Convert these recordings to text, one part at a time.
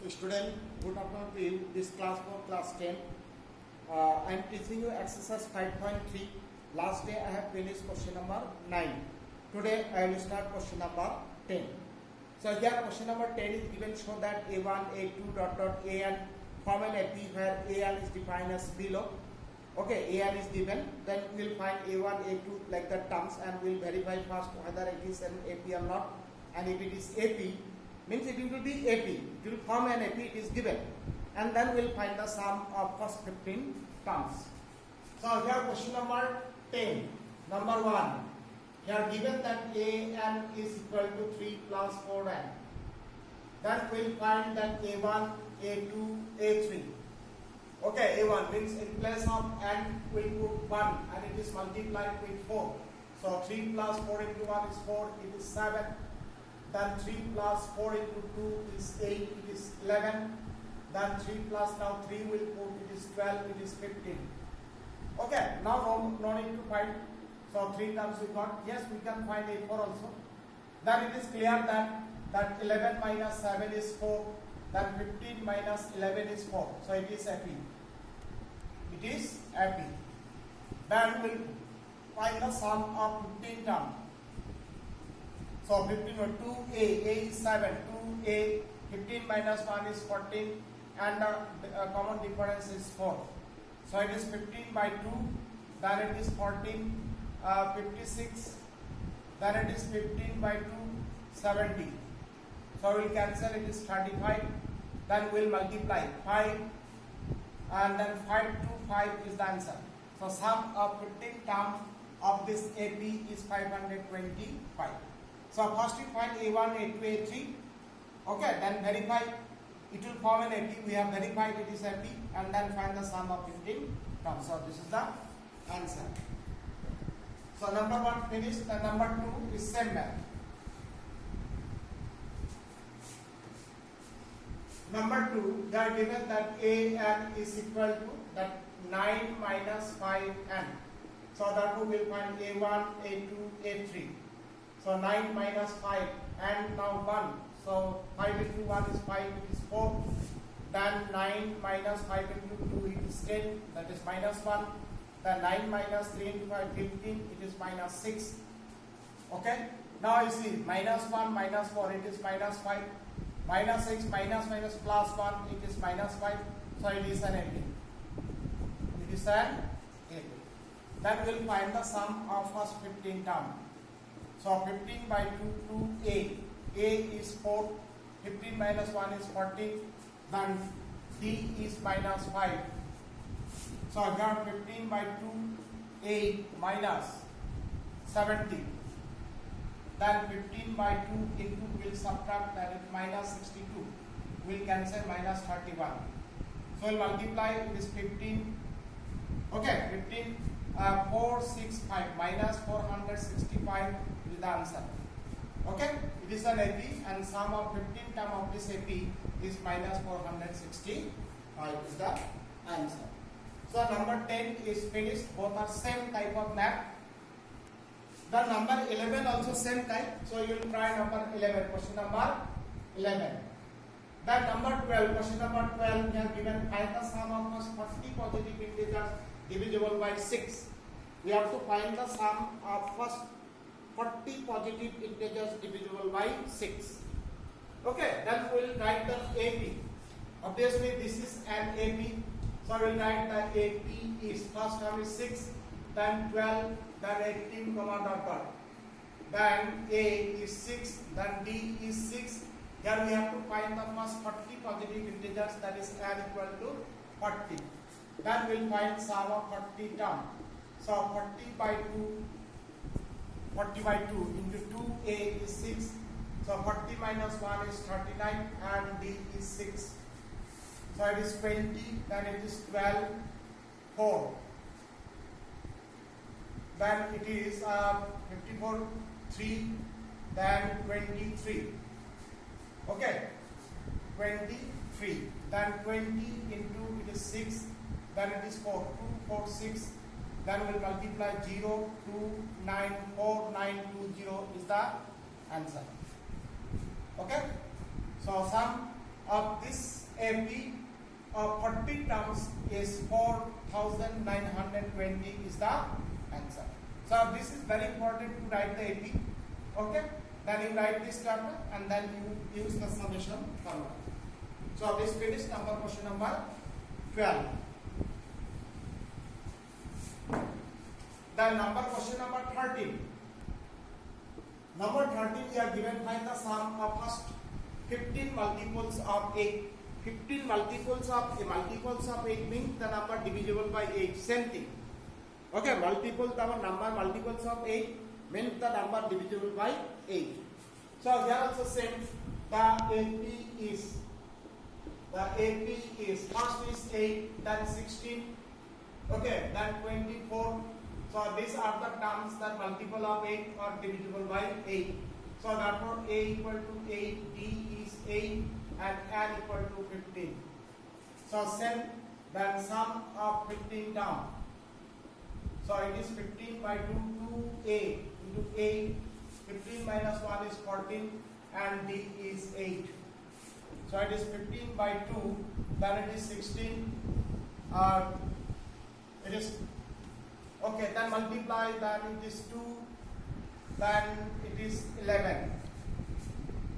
Student, good afternoon to you. This class for class 10. I am teaching you exercise 5.3. Last day I have finished question number 9. Today I will start question number 10. So here question number 10 is given, show that A1, A2 dot dot AN form an AP where AN is defined as below. Okay, AN is given, then we will find A1, A2 like the terms and we will verify first whether it is an AP or not. And if it is AP, means it will be AP, it will form an AP, it is given, and then we will find the sum of first 15 terms. So here question number 10, number 1, here given that AN is equal to 3 plus 4n, then we will find that A1, A2, A3. Okay, A1 means in place of n we put 1 and it is multiplied with 4. So 3 plus 4 into 1 is 4, it is 7. Then 3 plus 4 into 2 is 8, it is 11. Then 3 plus now 3 will put, it is 12, it is 15. Okay, now no need to find. So 3 terms we got. Yes, we can find A4 also. Then it is clear that 11 minus 7 is 4. Then 15 minus 11 is 4. So it is AP. It is AP. Then we will find the sum of 15 terms. So 15 or 2A, A is 7, 2A, 15 minus 1 is 14 and the common difference is 4. So it is 15 by 2, then it is 14, 56, then it is 15 by 2, 70. So we will cancel, it is 35, then we will multiply 5 and then 5 to 5 is the answer. So sum of 15 terms of this AP is 525. So first we find A1, A2, A3. Okay, then verify. It will form an AP. We have verified it is AP, and then find the sum of 15 terms. So this is the answer. So number 1 finished. And number 2 is same math. Number 2, they are given that AN is equal to that 9 minus 5n. So therefore we will find A1, A2, A3. So 9 minus 5 and now 1. So 5 into 1 is 5, it is 4. Then 9 minus 5 into 2, it is 10, that is minus 1. Then 9 minus 3 into 5, 15, it is minus 6. Okay. Now you see minus 1, minus 4, it is minus 5. Minus 6, minus minus plus 1, it is minus 5. So it is an AP. It is an AP. Then we will find the sum of first 15 terms. So 15 by 2 to A. A is 4. 15 minus 1 is 14. Then D is minus 5. So here 15 by 2 A minus 70. Then 15 by 2 into will subtract, that is minus 62. Will cancel minus 31. So we'll multiply, it is 15. Okay, 15 465 minus 465 is the answer. Okay, it is an AP and sum of 15 term of this AP is minus 465 is the answer. So number 10 is finished. Both are same type of math. The number 11 also same type. So you will try number 11. Question number 11. Then number 12. Question number 12 we have given find the sum of first 40 positive integers divisible by 6. We have to find the sum of first 40 positive integers divisible by 6. Okay, then we will write the AP. Obviously this is an AP. So we will write the AP is first term is 6, then 12, then 18, comma dot dot. Then A is 6, then D is 6. Here we have to find the first 40 positive integers, that is n equal to 40. Then we will find sum of 40 term. So 40 by 2 into 2A is 6. So 40 minus 1 is 39 and D is 6. So it is 20, then it is 12, 4. Then it is 54, 3, then 23. Okay, 23. Then 20 into it is 6, then it is 4, 2, 4, 6. Then we will multiply 0, 2, 9, 4, 9, 2, 0 is the answer. Okay. So sum of this AP of 40 terms is 4920 is the answer. So this is very important to write the AP. Okay, then you write this chapter and then you use the summation formula. So this finished question number 12. Then question number 13. Number 13 we are given find the sum of first 15 multiples of 8. 15 multiples of 8 means the number divisible by 8. Same thing. Okay, multiples of 8 means the number divisible by 8. So here also same. The AP is first is 8, then 16, okay, then 24. So these are the terms that multiple of 8 are divisible by 8. So therefore A equal to 8, D is 8 and N equal to 15. So send then sum of 15 down. So it is 15 by 2, 2A into 8. 15 minus 1 is 14 and D is 8. So it is 15 by 2, then it is 16. It is okay, then multiply, then it is 2, then it is 11.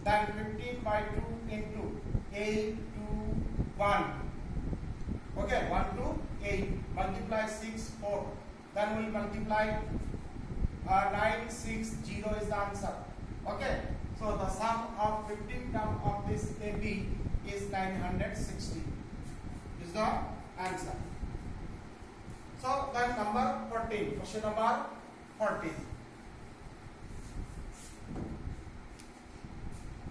Then 15 by 2 into 8 to 1. Okay, 1 to 8. Multiply 6, 4. Then we will multiply 9, 6, 0 is the answer. Okay, so the sum of 15 term of this AB is 960. Is the answer. So then number 14, question number 14.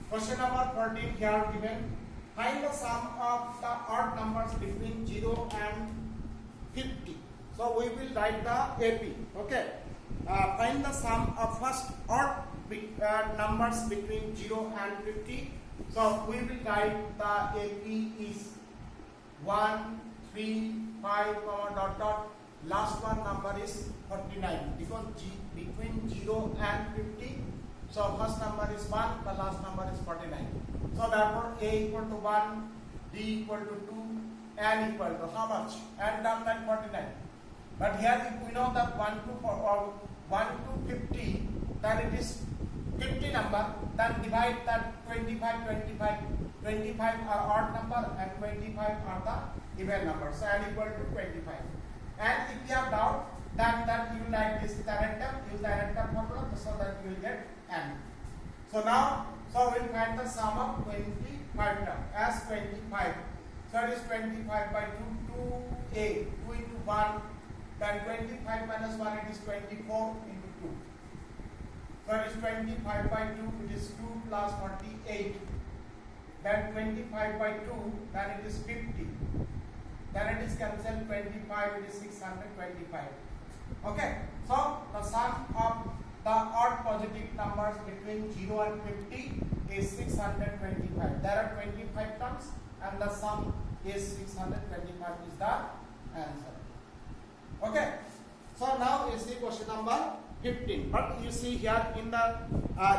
Question number 14 here given. Find the sum of the odd numbers between 0 and 50. So we will write the AP. Okay. Find the sum of first odd numbers between 0 and 50. So we will write the AP is 1, 3, 5, dot dot. Last one number is 49 because between 0 and 50. So first number is 1, the last number is 49. So therefore A equal to 1, D equal to 2, N equal to how much? N term like 49. But here if we know that 1 to 50, then it is 50 number, then divide that 25, 25. 25 are odd number and 25 are the even number. So N equal to 25. And if you have doubt, then you like this random, use the random formula so that you will get N. So now, so we will find the sum of 25 term as 25. So it is 25 by 2, 2A, 2 into 1, then 25 minus 1, it is 24 into 2. So it is 25 by 2, it is 2 plus 48. Then 25 by 2, then it is 50. Then it is cancelled 25, it is 625. Okay, so the sum of the odd positive numbers between 0 and 50 is 625. There are 25 terms and the sum is 625 is the answer. Okay, so now you see question number 15. But you see here in the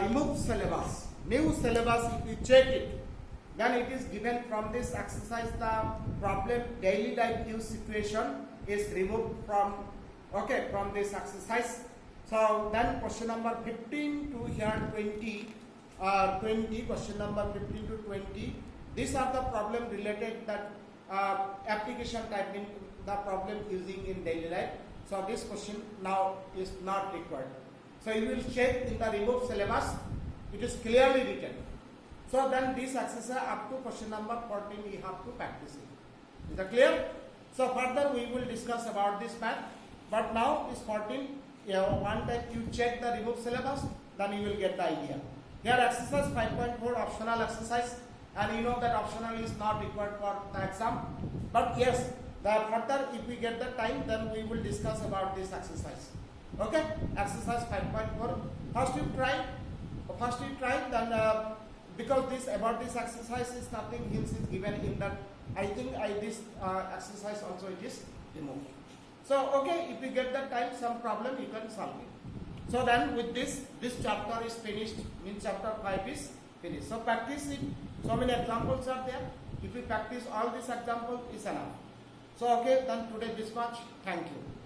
remove syllabus, new syllabus, if you check it, then it is given from this exercise the problem daily life use situation is removed from from this exercise. So then question number 15 to here 20, question number 15 to 20, these are the problem related that application type in the problem using in daily life. So this question now is not required. So you will check in the remove syllabus, it is clearly written. So then this exercise up to question number 14 we have to practice it. Is that clear? So further we will discuss about this math. But now is 14. One time you check the remove syllabus, then you will get the idea. Here exercise 5.4 optional exercise, and you know that optional is not required for the exam. But yes, the further if we get the time, then we will discuss about this exercise. Okay, exercise 5.4. First you try, then because this about this exercise is nothing else is given in that. I think this exercise also it is removed. So okay, if you get the time, some problem you can solve it. So then with this chapter is finished, means chapter 5 is finish. So practice it. So many examples are there. If you practice all these examples, is enough. So okay, then today this much. Thank you.